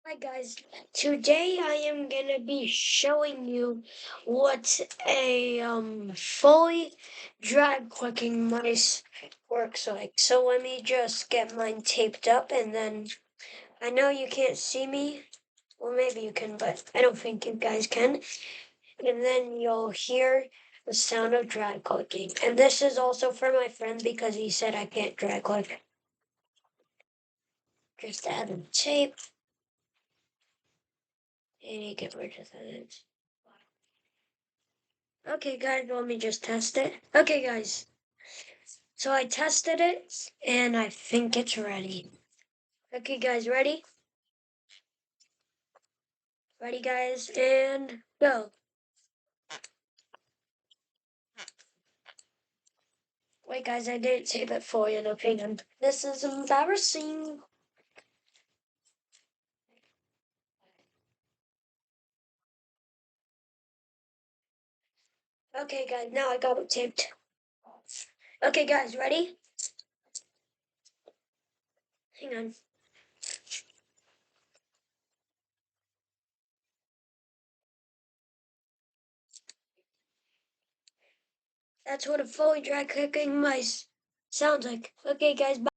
Hi guys, today I am gonna be showing you what a fully drag clicking mice works like. So let me just get mine taped up and then I know you can't see me. Well maybe you can, but I don't think you guys can. And then you'll hear the sound of drag clicking. And this is also for my friend because he said I can't drag click. Just add the tape and you get rid of that. Okay, guys, let me just test it. Okay, guys, so I tested it and I think it's ready. Okay, guys, ready? Ready, guys, and go. Wait, guys, I didn't save it for you. No, hang on. This is embarrassing. Okay, guys, now I got it taped. Okay, guys, ready? Hang on. That's what a fully dry cooking mice sounds like. Okay, guys, bye.